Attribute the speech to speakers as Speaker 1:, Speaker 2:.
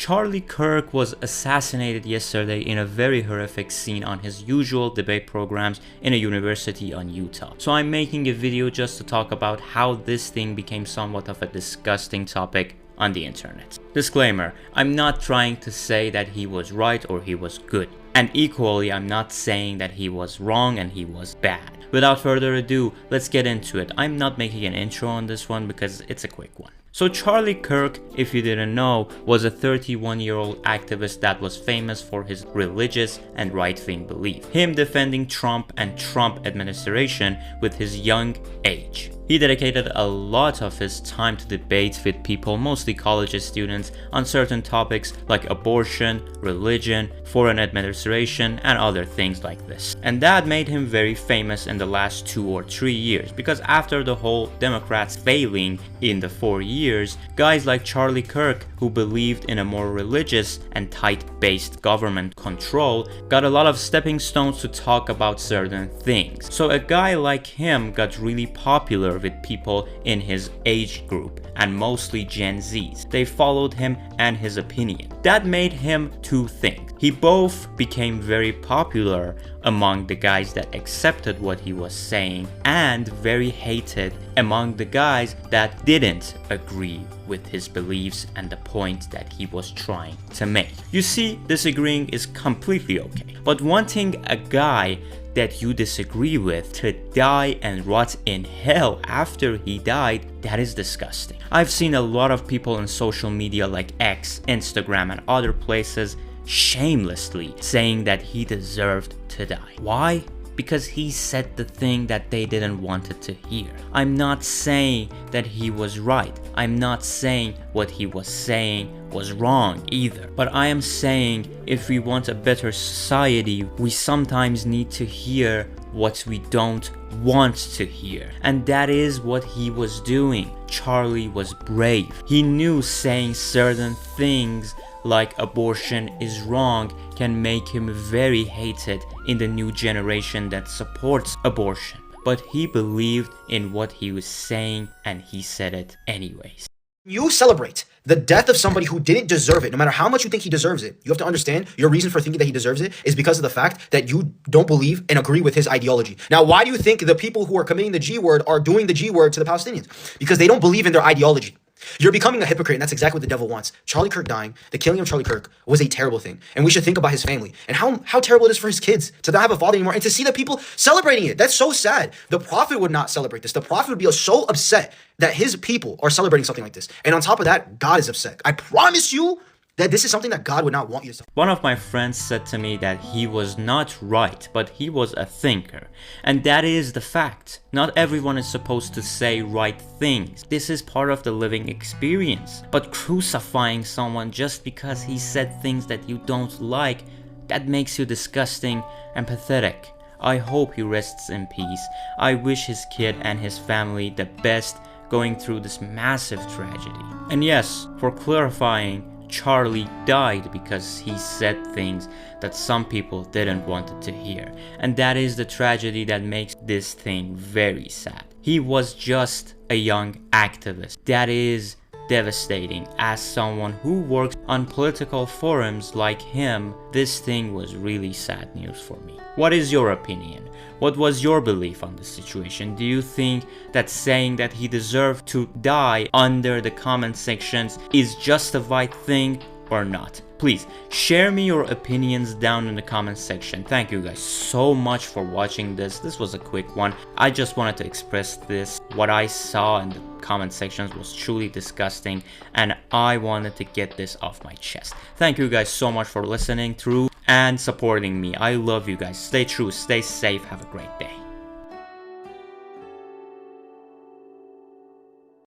Speaker 1: Charlie Kirk was assassinated yesterday in a very horrific scene on his usual debate programs in a university on Utah. So I'm making a video just to talk about how this thing became somewhat of a disgusting topic on the internet. Disclaimer, I'm not trying to say that he was right or he was good. And equally, I'm not saying that he was wrong and he was bad. Without further ado, let's get into it. I'm not making an intro on this one because it's a quick one. So Charlie Kirk, if you didn't know, was a 31-year-old activist that was famous for his religious and right-wing belief. Him defending Trump and Trump administration with his young age. He dedicated a lot of his time to debate with people, mostly college students, on certain topics like abortion, religion, foreign administration, and other things like this. And that made him very famous in the last 2 or 3 years, because after the whole Democrats failing in the 4 years, guys like Charlie Kirk, who believed in a more religious and tight-based government control, got a lot of stepping stones to talk about certain things. So a guy like him got really popular with people in his age group, and mostly Gen Zs. They followed him and his opinion. That made him two things. He both became very popular among the guys that accepted what he was saying, and very hated among the guys that didn't agree with his beliefs and the point that he was trying to make. You see, disagreeing is completely okay, but wanting a guy that you disagree with to die and rot in hell after he died, that is disgusting. I've seen a lot of people on social media like X, Instagram, and other places shamelessly saying that he deserved to die. Why? Because he said the thing that they didn't want it to hear. I'm not saying that he was right. I'm not saying what he was saying was wrong either. But I am saying if we want a better society, we sometimes need to hear what we don't want to hear. And that is what he was doing. Charlie was brave. He knew saying certain things like abortion is wrong can make him very hated in the new generation that supports abortion. But he believed in what he was saying and he said it anyways.
Speaker 2: You celebrate the death of somebody who didn't deserve it, no matter how much you think he deserves it. You have to understand your reason for thinking that he deserves it is because of the fact that you don't believe and agree with his ideology. Now, why do you think the people who are committing the G word are doing the G word to the Palestinians? Because they don't believe in their ideology. You're becoming a hypocrite, and that's exactly what the devil wants. Charlie Kirk dying, the killing of Charlie Kirk, was a terrible thing. And we should think about his family and how terrible it is for his kids to not have a father anymore and to see the people celebrating it. That's so sad. The prophet would not celebrate this. The prophet would be so upset that his people are celebrating something like this. And on top of that, God is upset. I promise you that this is something that God would not want you to.
Speaker 1: One of my friends said to me that he was not right, but he was a thinker. And that is the fact. Not everyone is supposed to say right things. This is part of the living experience. But crucifying someone just because he said things that you don't like, that makes you disgusting and pathetic. I hope he rests in peace. I wish his kid and his family the best going through this massive tragedy. And yes, for clarifying, Charlie died because he said things that some people didn't want it to hear. And that is the tragedy that makes this thing very sad. He was just a young activist. That is devastating. As someone who works on political forums like him, this thing was really sad news for me. What is your opinion? What was your belief on the situation? Do you think that saying that he deserved to die under the comment sections is just the right thing or not? Please share me your opinions down in the comment section. Thank you guys so much for watching this. This was a quick one. I just wanted to express this. What I saw in the comment sections was truly disgusting, and I wanted to get this off my chest. Thank you guys so much for listening through and supporting me. I love you guys. Stay true, stay safe, have a great day.